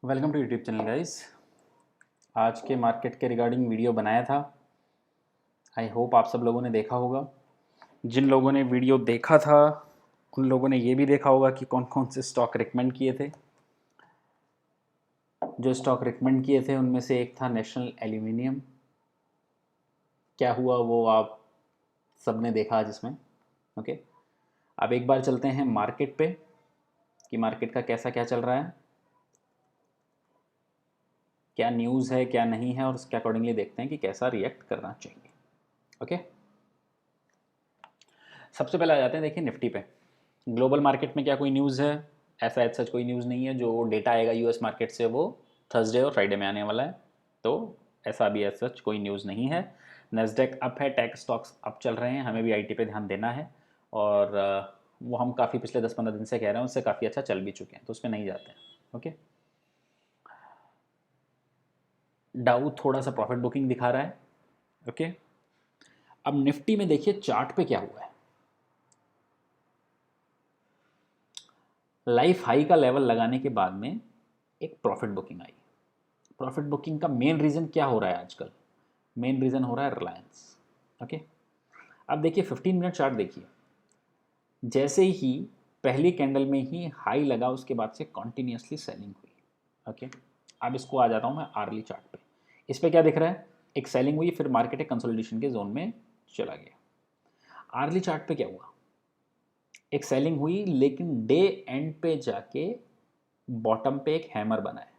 Welcome to YouTube channel guys. आज के market के रिगार्डिंग वीडियो बनाया था। आई होप आप सब लोगों ने देखा होगा। जिन लोगों ने वीडियो देखा था उन लोगों ने ये भी देखा होगा कि कौन कौन से स्टॉक रिकमेंड किए थे। जो स्टॉक रिकमेंड किए थे उनमें से एक था नेशनल एल्यूमिनियम। क्या हुआ वो आप सब ने देखा आज इसमें। ओके, अब एक बार चलते हैं मार्केट पे कि मार्केट का कैसा क्या चल रहा है, क्या न्यूज़ है क्या नहीं है, और उसके अकॉर्डिंगली देखते हैं कि कैसा रिएक्ट करना चाहिए। ओके, सबसे पहले आ जाते हैं देखिए निफ्टी पे। ग्लोबल मार्केट में क्या कोई न्यूज़ है? ऐसा एज सच कोई न्यूज़ नहीं है। जो डेटा आएगा यूएस मार्केट से वो थर्सडे और फ्राइडे में आने वाला है, तो ऐसा भी एज सच कोई न्यूज़ नहीं है। नेस्डेक अप है, टेक स्टॉक्स अप चल रहे हैं, हमें भी आईटी पे ध्यान देना है। और वो हम काफ़ी पिछले 10-15 दिन से कह रहे हैं, उससे काफ़ी अच्छा चल भी चुके हैं, तो उसमें नहीं जाते हैं। ओके, डाउ थोड़ा सा प्रॉफिट बुकिंग दिखा रहा है। ओके, अब निफ्टी में देखिए चार्ट पे क्या हुआ है। लाइफ हाई का लेवल लगाने के बाद में एक प्रॉफिट बुकिंग आई। प्रॉफिट बुकिंग का मेन रीज़न क्या हो रहा है आजकल? मेन रीज़न हो रहा है रिलायंस। ओके, अब देखिए 15 मिनट चार्ट देखिए। जैसे ही पहली कैंडल में ही हाई लगा उसके बाद से कॉन्टिन्यूसली सेलिंग हुई। ओके, अब इसको आ जाता हूँ मैं आर्ली चार्ट पे। इस पे क्या दिख रहा है? एक सेलिंग हुई, फिर मार्केट एक कंसोलिडेशन के जोन में चला गया। आर्ली चार्ट पे क्या हुआ? एक सेलिंग हुई लेकिन डे एंड पे जाके बॉटम पे एक हैमर बना है।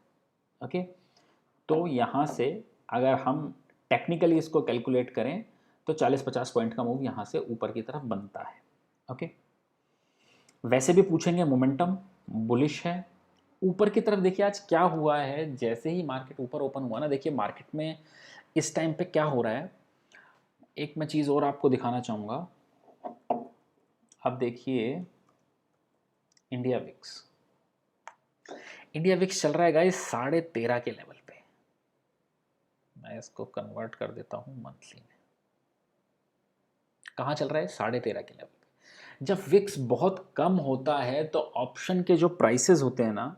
ओके, तो यहाँ से अगर हम टेक्निकली इसको कैलकुलेट करें तो 40-50 पॉइंट का मूव यहाँ से ऊपर की तरफ बनता है। ओके, वैसे भी पूछेंगे मोमेंटम बुलिश है। ऊपर की तरफ देखिए आज क्या हुआ है। जैसे ही मार्केट ऊपर ओपन हुआ ना, देखिए मार्केट में इस टाइम पे क्या हो रहा है। एक मैं चीज़ और आपको दिखाना चाहूँगा। अब देखिए इंडिया विक्स। इंडिया विक्स चल रहा है गाइस 13.5 के लेवल पे। मैं इसको कन्वर्ट कर देता हूँ मंथली में। कहाँ चल रहा है? 13.5 के लेवल पे। जब विक्स बहुत कम होता है तो ऑप्शन के जो प्राइसेस होते हैं ना,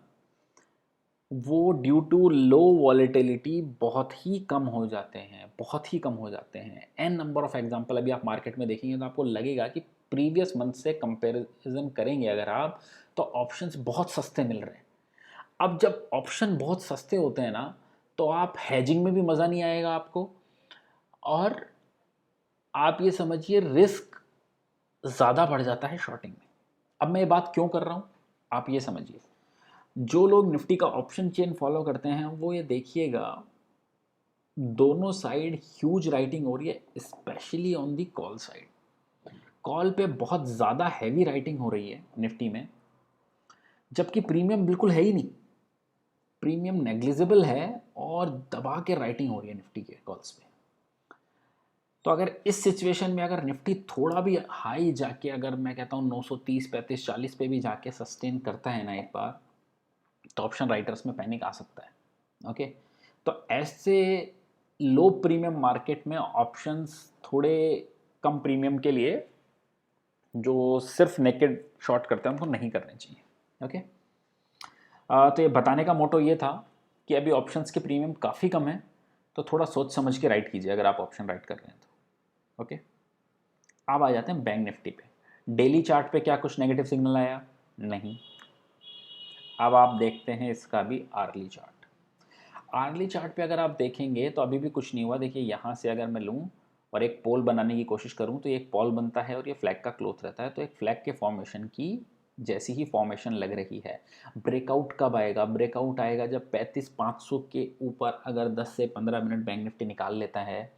वो ड्यू टू लो वॉलेटिलिटी बहुत ही कम हो जाते हैं, बहुत ही कम हो जाते हैं। एन नंबर ऑफ एग्जांपल अभी आप मार्केट में देखेंगे तो आपको लगेगा कि प्रीवियस मंथ से कंपैरिजन करेंगे अगर आप, तो ऑप्शंस बहुत सस्ते मिल रहे हैं। अब जब ऑप्शन बहुत सस्ते होते हैं ना, तो आप हैजिंग में भी मज़ा नहीं आएगा आपको, और आप ये समझिए रिस्क ज़्यादा बढ़ जाता है शॉर्टिंग में। अब मैं ये बात क्यों कर रहा हूँ आप ये समझिए। जो लोग निफ्टी का ऑप्शन चेन फॉलो करते हैं वो ये देखिएगा, दोनों साइड ह्यूज राइटिंग हो रही है, specially on the call side. Call पे बहुत ज़्यादा हैवी राइटिंग हो रही है निफ्टी में, जबकि प्रीमियम बिल्कुल है ही नहीं। प्रीमियम नेग्लिजिबल है और दबा के राइटिंग हो रही है निफ्टी के कॉल्स पे। तो अगर इस सिचुएशन में अगर निफ्टी थोड़ा भी हाई जाके, अगर मैं कहता हूँ 930, 35, 40 पे भी जाके सस्टेन करता है ना एक बार, तो ऑप्शन राइटर्स में पैनिक आ सकता है। ओके, तो ऐसे लो प्रीमियम मार्केट में ऑप्शंस थोड़े कम प्रीमियम के लिए जो सिर्फ नेकेड शॉर्ट करते हैं उनको नहीं करने चाहिए। ओके, तो ये बताने का मोटो ये था कि अभी ऑप्शंस के प्रीमियम काफ़ी कम है, तो थोड़ा सोच समझ के राइट कीजिए अगर आप ऑप्शन राइट कर रहे हैं तो। ओके, अब आ जाते हैं बैंक निफ्टी पे। डेली चार्ट पे क्या कुछ नेगेटिव सिग्नल आया? नहीं। अब आप देखते हैं इसका भी आर्ली चार्ट। आर्ली चार्ट पे अगर आप देखेंगे तो अभी भी कुछ नहीं हुआ। देखिए यहाँ से अगर मैं लूँ और एक पोल बनाने की कोशिश करूँ तो ये एक पोल बनता है और ये फ्लैग का क्लोथ रहता है। तो एक फ्लैग के फॉर्मेशन की जैसी ही फॉर्मेशन लग रही है। ब्रेकआउट कब आएगा? ब्रेकआउट आएगा जब 35,500 के ऊपर अगर 10 से 15 मिनट बैंक निफ्टी निकाल लेता है।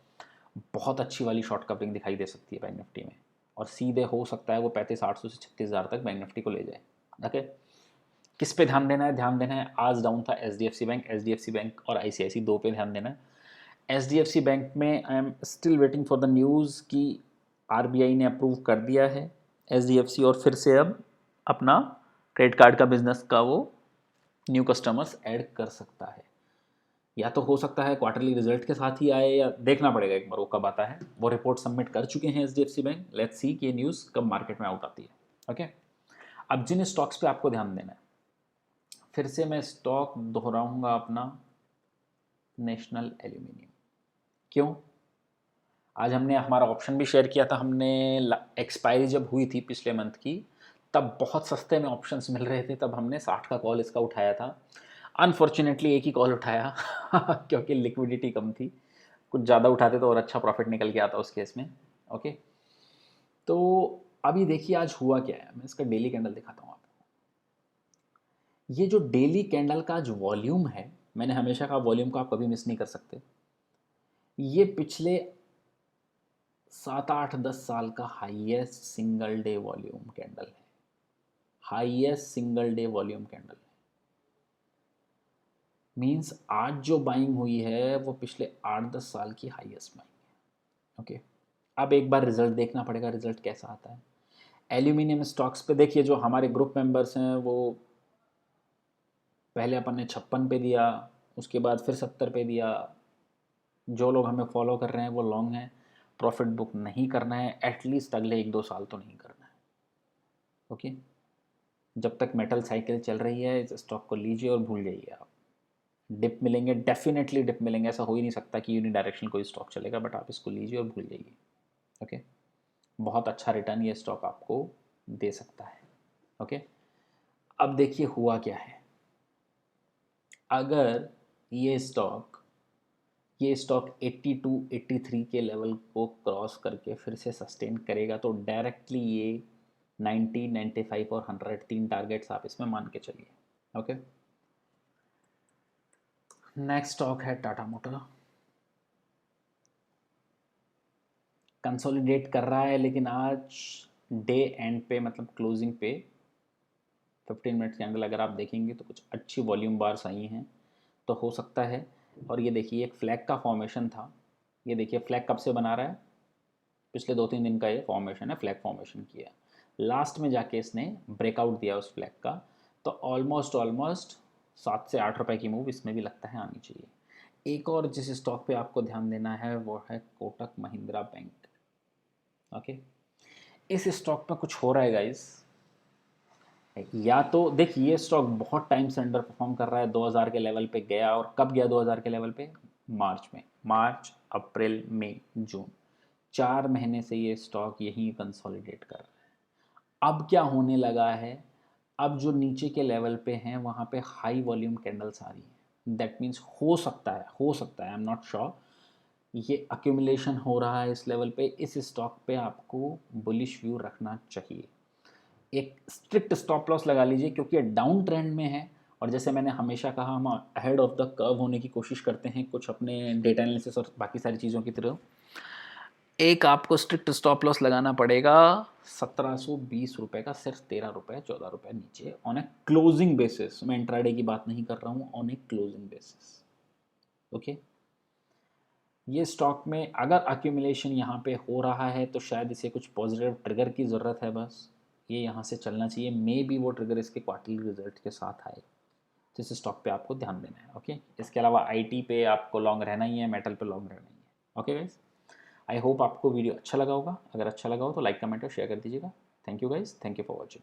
बहुत अच्छी वाली शॉर्ट कवरिंग दिखाई दे सकती है बैंक निफ्टी में, और सीधे हो सकता है वो 35,800 से 36,000 तक बैंक निफ्टी को ले जाए। ओके, किस पे ध्यान देना है? ध्यान देना है आज डाउन था H D F C bank और ICICI, दो पे ध्यान देना है। HDFC बैंक में I am still waiting for the news कि RBI ने अप्रूव कर दिया है HDFC, और फिर से अब अपना क्रेडिट कार्ड का बिजनेस का वो न्यू कस्टमर्स ऐड कर सकता है। या तो हो सकता है क्वार्टरली रिजल्ट के साथ ही आए, या देखना पड़ेगा एक बार वो कब आता है। वो रिपोर्ट सबमिट कर चुके हैं HDFC बैंक। लेट्स सी कि ये न्यूज़ कब मार्केट में आउट आती है। ओके, अब जिन स्टॉक्स पे आपको ध्यान देना है, फिर से मैं स्टॉक दोहराऊंगा अपना, नेशनल एल्यूमिनियम। क्यों? आज हमने हमारा ऑप्शन भी शेयर किया था, हमने एक्सपायरी जब हुई थी पिछले मंथ की, तब बहुत सस्ते में ऑप्शंस मिल रहे थे, तब हमने 60 का कॉल इसका उठाया था। अनफॉर्चुनेटली एक ही कॉल उठाया क्योंकि लिक्विडिटी कम थी, कुछ ज़्यादा उठाते तो और अच्छा प्रॉफिट निकल के आता उस केस में। ओके, तो अभी देखिए आज हुआ क्या है, मैं इसका डेली कैंडल दिखाता हूँ आपको। ये जो डेली कैंडल का जो वॉल्यूम है, मैंने हमेशा कहा वॉल्यूम को आप कभी मिस नहीं कर सकते। ये पिछले 7 8 10 साल का highest single day volume candle है, highest single day volume candle है। मींस आज जो बाइंग हुई है वो पिछले 8 10 साल की हाईएस्ट बाइंग है। ओके, अब एक बार रिजल्ट देखना पड़ेगा, रिजल्ट कैसा आता है। एल्यूमिनियम स्टॉक्स पे देखिए, जो हमारे ग्रुप मेंबर्स हैं वो पहले अपन ने 56 पे दिया, उसके बाद फिर 70 पे दिया। जो लोग हमें फॉलो कर रहे हैं वो लॉन्ग हैं, प्रॉफिट बुक नहीं करना है एटलीस्ट अगले 1 2 साल तो नहीं करना है। ओके, जब तक मेटल साइकिल चल रही है इस स्टॉक को लीजिए और भूल जाइए आप। डिप मिलेंगे, डेफिनेटली डिप मिलेंगे, ऐसा हो ही नहीं सकता कि यूनि डायरेक्शन कोई स्टॉक चलेगा, बट आप इसको लीजिए और भूल जाइए। ओके, बहुत अच्छा रिटर्न ये स्टॉक आपको दे सकता है। ओके, अब देखिए हुआ क्या है। अगर ये स्टॉक 82 83 के लेवल को क्रॉस करके फिर से सस्टेन करेगा तो डायरेक्टली ये 90 95 और 100 तीन टारगेट्स आप इसमें मान के चलिए। ओके, नेक्स्ट स्टॉक है टाटा मोटर। कंसोलिडेट कर रहा है, लेकिन आज डे एंड पे मतलब क्लोजिंग पे 15 मिनट कैंडल अगर आप देखेंगे तो कुछ अच्छी वॉल्यूम बार्स आई हैं, तो हो सकता है। और ये देखिए एक फ्लैग का फॉर्मेशन था, ये देखिए फ्लैग कब से बना रहा है, पिछले 2 3 दिन का ये फॉर्मेशन है, फ्लैग फॉर्मेशन किया, लास्ट में जाके इसने ब्रेकआउट दिया उस फ्लैग का, तो ऑलमोस्ट 7 से 8 रुपए की मूव इसमें भी लगता है आनी चाहिए। एक और जिस स्टॉक पे आपको ध्यान देना है वो है कोटक महिंद्रा बैंक। ओके, इस स्टॉक में कुछ हो रहा है गाइस। या तो देखिए ये स्टॉक बहुत टाइम से अंडर परफॉर्म कर रहा है, 2000 के लेवल पे गया, और कब गया 2000 के लेवल पे? मार्च में, मार्च अप्रैल मई जून, 4 महीने से ये स्टॉक यहीं कंसोलिडेट कर रहा है। अब क्या होने लगा है, अब जो नीचे के लेवल पे हैं वहाँ पे हाई वॉल्यूम कैंडल्स आ रही हैं, दैट मीन्स हो सकता है आई एम नॉट श्योर, ये अक्यूमुलेशन हो रहा है इस लेवल पे। इस स्टॉक पे आपको बुलिश व्यू रखना चाहिए, एक स्ट्रिक्ट स्टॉप लॉस लगा लीजिए, क्योंकि ये डाउन ट्रेंड में है। और जैसे मैंने हमेशा कहा, हम अहेड ऑफ द कर्व होने की कोशिश करते हैं कुछ अपने डेटा एनालिसिस और बाकी सारी चीज़ों की तरह। एक आपको स्ट्रिक्ट स्टॉप लॉस लगाना पड़ेगा 1720 रुपये का, सिर्फ 13 रुपये 14 रुपये नीचे ऑन ए क्लोजिंग बेसिस। मैं इंट्राडे की बात नहीं कर रहा हूँ, on A closing basis. Okay, ये स्टॉक में अगर अक्यूमुलेशन यहाँ पे हो रहा है तो शायद इसे कुछ पॉजिटिव ट्रिगर की ज़रूरत है, बस ये यहाँ से चलना चाहिए। मे बी वो ट्रिगर इसके क्वार्टरली रिजल्ट के साथ आए, तो इस स्टॉक पे आपको ध्यान देना है। ओके, इसके अलावा आईटी पे आपको लॉन्ग रहना ही है, मेटल पे लॉन्ग रहना ही है। ओके गाइज, आई होप आपको वीडियो अच्छा लगा होगा, अगर अच्छा लगा हो तो लाइक कमेंट और शेयर कर दीजिएगा। Thank you guys, thank you for watching.